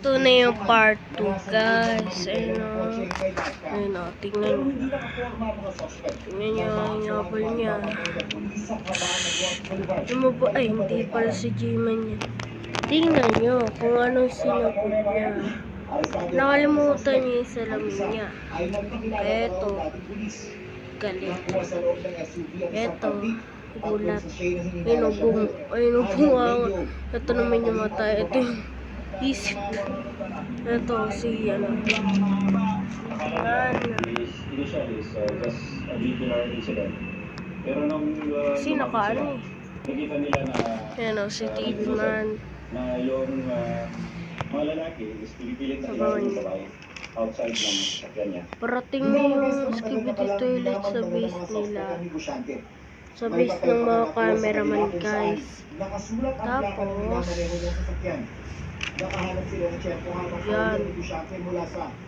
Ito na yung part 2, guys. Ayun o, tingnan nyo. Tingnan nyo yung apple niya. Ay, hindi pala si G-Man yan. Tingnan nyo kung anong sinagot niya. Nakalimutan niya yung salamin niya. Eto, galit. Eto, gulat. Ayun o, bunga. Ito naman yung mata. Ito yung isip. Ito, si ano. Sino ka ano eh? Yan o, si Tidman. Na yung mga lalaki is pinipilit na ilalagay sa bahay outside ng sakyan niya. Parating na yung skibidi toilet sa base nila. Sa base ng mga cameraman, guys. Tapos, yan.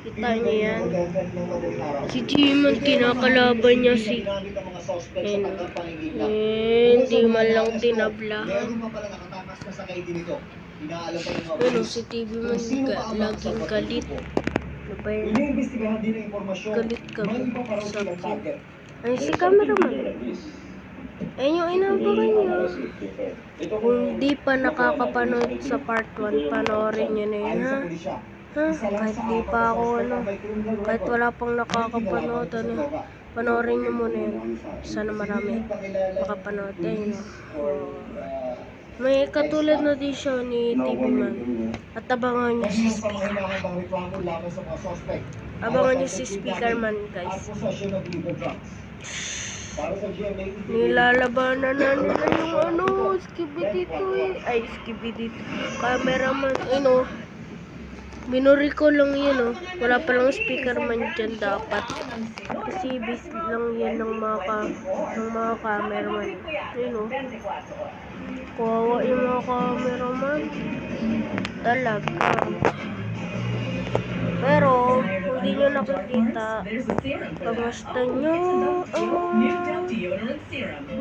Kita niyo yan. Si Jimon, kinakalaban niya si hindi man lang tinablahan. Pero si TV man laging galit. Ano ba yun? Galit ka ba sa akin? Ay, si cameraman. Ayun yung inabakan nyo. Kung di pa nakakapanood sa part 1, panoorin nyo na yun, ha? Ha? Kahit di pa ako, kahit wala pang nakakapanood, panoorin nyo muna yun. Sana marami makapanood. Ayun, may katulad na din siya ni TV Man. At abangan nyo si Speaker Man. Abangan nyo si Speaker Man, guys. Nilalabanan na nila yung skibidi toilet. Ay, skibidi cameraman. Binuri ko lang yun, Wala palang Speaker Man dyan dapat. Kasi bis lang yan ng mga cameraman. Kawawa yung mga cameraman. Talaga. Pero, kung di nyo nakikita, kamusta nyo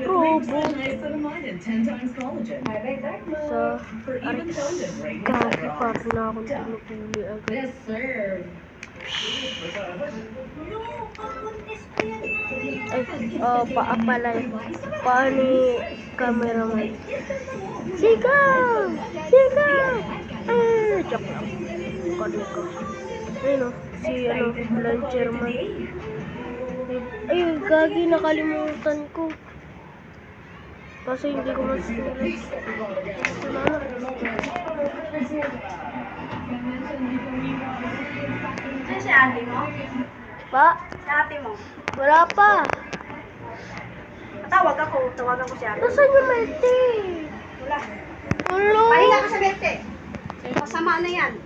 robot sa kakipag na akong tinutuli agad. Paapalay. Paano cameraman? Sigaw! Sigaw! Joke lang. Kani ko. Ayun si Blancherman. Ayun, gagi, nakalimutan ko. Kasi hindi ko masulat. Ano si ate mo? Pa? Si ate mo? Wala pa. Tawag ako. Tawagan ko si ate. Nasaan yung Mete? Wala. Hello? Pahinga ka sa bete. Masama na yan.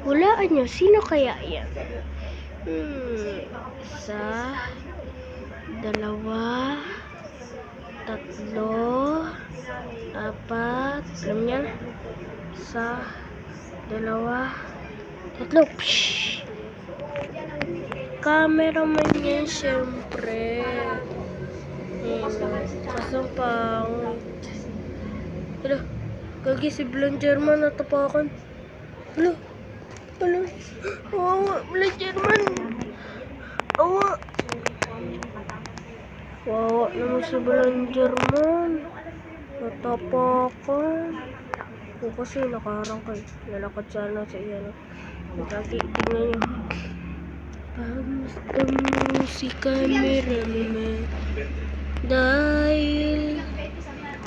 Hulaan nyo, sino kaya yan? Isa, dalawa, tatlo, apat, alam niya? Isa, dalawa, tatlo. Pshhh! Cameraman yan, syempre. Kasang pangit. Hello, gagi si Blancherman natapakan. Hello. Awa, Blancherman. Awa. Wawa naman si Blancherman. Natapakan. O kasi nakaharang kayo. Lalakad sana sa iyan. Lagi, tingnan nyo. Pagmusta mo si cameraman. Dahil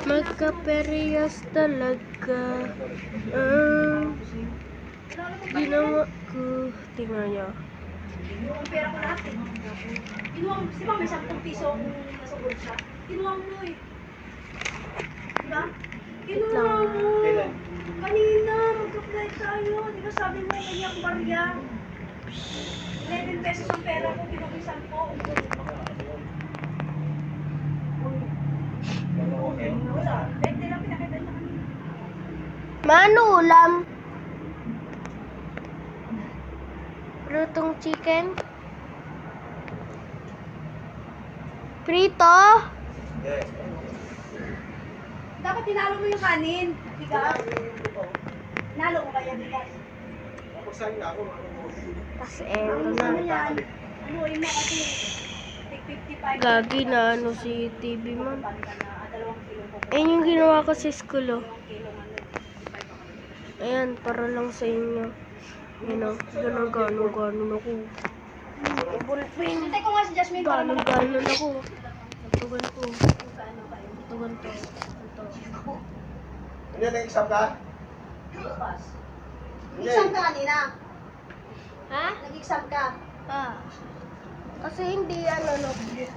magkaperyas talaga ginawa ko. Tingnan niya. Yung pera ko natin. Kinuha mo, di ba may 10 piso kung nasa bulsa? Kinuha mo eh. Diba? Kinuha mo. Kanina, mag-flight tayo. Di ba sabi mo, kanya ang barya. 11 pesos ang pera ko, kinukisan ko. Wala. 20 lang pinakita niya kanina. Mano ulam? Lutong chicken? Prito? Dapat tinalo mo yung kanin. Bigas. Nalo mo ba yan, bigas? Tas eto Ano na. yan? Anuin mo kasi. Take 55. Gagi na ano si TV mo. Pan ka na. 2 kilo po. Ayun yung ginawa ko sa school, oh. 2 kilo ano. 55 Ayan, para lang sa inyo. Yun, oh. Ganon ako. Ballpen. Hintay ko nga si Jasmine para Ganon ako. Tugan ko. Ano kayo? Tugan to. Ito. Hindi, nag-exam ka? Bukas. Hindi. Nag-exam ka kanina? Ha? Nag-exam ka? Ah. Kasi hindi ano, notebook.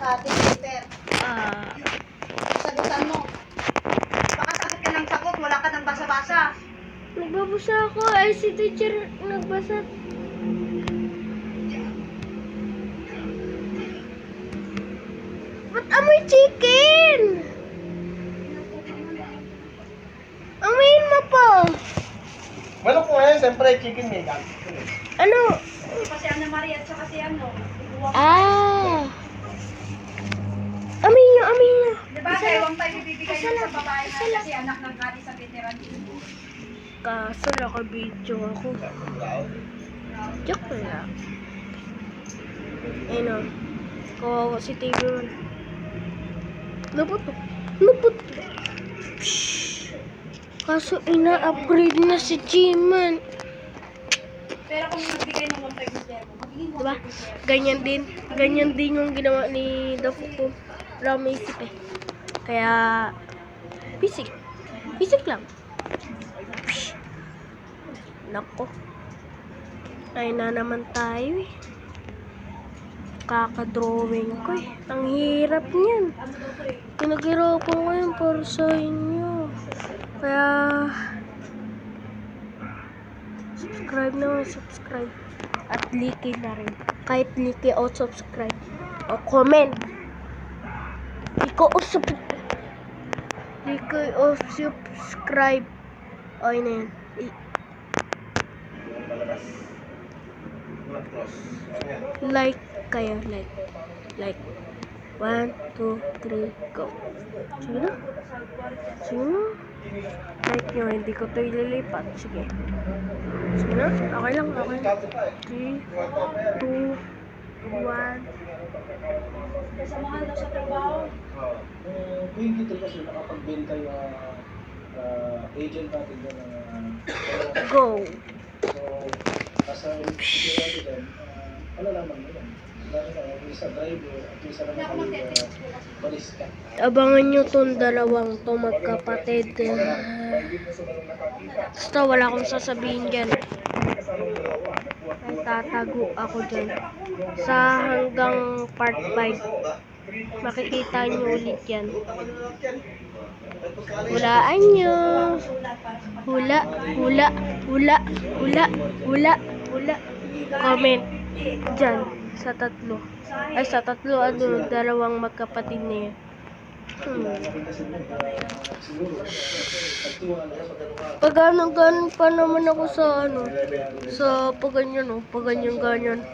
Cutting paper. Ah. Sagutan mo. Baka sagot ka ng sagot, wala ka ng basa-basa. Nagbabasa ako. Ay, si teacher nagbasa. Ba't amoy chicken? Amoyin mo po. Manok mo ngayon, siyempre, chicken meal. Ano? Kasi pa si Ana Maria at saka si ano. Ah. Amoyin nyo, amoyin nyo. Diba, kaya 1.5 ibibigay yun sa babae na kasi anak ng kani sa veteran. Kaso naka-video ako. Joke lang. Ayun o. Kawawa si TV1. Lupot to. Lupot to. Pshh. Kaso ina-upgrade na si G-Man. Pero kung nagbigay ng 1.5 ni Zero, magiging 1.5 Diba? ni Zero. Ganyan din yung ginawa ni Dafo ko. Wala akong maisip eh. Kaya, basic. Basic lang. Psh. Nako. Ay na naman tayo eh. Kakadrawing ko eh. Ang hirap niyan. Pinaghirapan ko yan para sa inyo. Kaya, subscribe naman, subscribe. At like na rin. Kahit like o subscribe. O comment. Like o subscribe. O yun na yan. Like kayo, like. 1, 2, 3, go. Sige na. Like nyo, hindi ko ito ililipat. Sige. Sige na. Okay lang. 3, 2, 1. Sa mahal daw sa trabaho. Yung dito kasi nakapagbenta yung agent natin doon ng Go. so, as a resident, malalaman mo yan. Lalo na yung isa driver at yung isa Hindi ako naman magte-text bukas. balista. Abangan nyo tong dalawang to magkapatid. Basta wala akong sasabihin dyan. Ay, tatago ako dyan. Sa hanggang part 5. Makikita nyo ulit yan. Hulaan nyo. Hula. Comment dyan. Sa tatlo. Ay, sa tatlo, dalawang magkapatid na yan. Pag ganun pa naman ako sa sa paganyan, paganyan.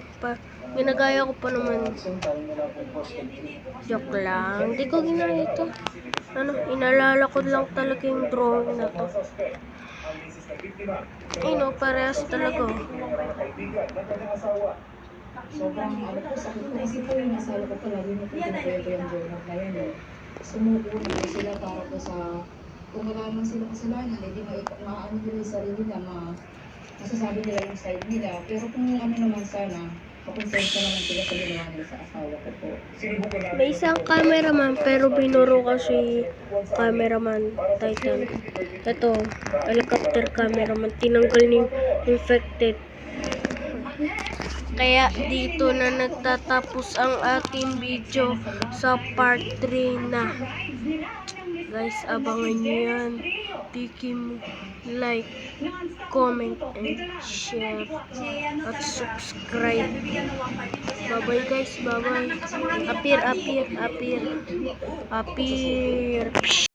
Ginagaya ko pa naman. Joke lang. Hindi ko ginaya ito. Inalala ko lang talaga yung drawing na to. Parehas talaga. Sobrang sakit na isip ko yung asawa ko palagi na pinapayto yung journal na yan eh. Sumuko na sila para po sa kung wala naman sila kasalanan, hindi maano nila yung sarili nila, masasabi nila yung side nila. Pero kung ano naman sana, makonsensya naman sila sa ginawa nila sa asawa ko po. May isang cameraman pero binuro kasi cameraman Titan. Ito, helicopter cameraman. Tinanggal ni infected. Kaya dito na nagtatapos ang ating video sa part 3 na. Guys, abangan nyo yan. Tikim, like, comment, and share. At subscribe. Bye-bye guys, bye-bye. Appear.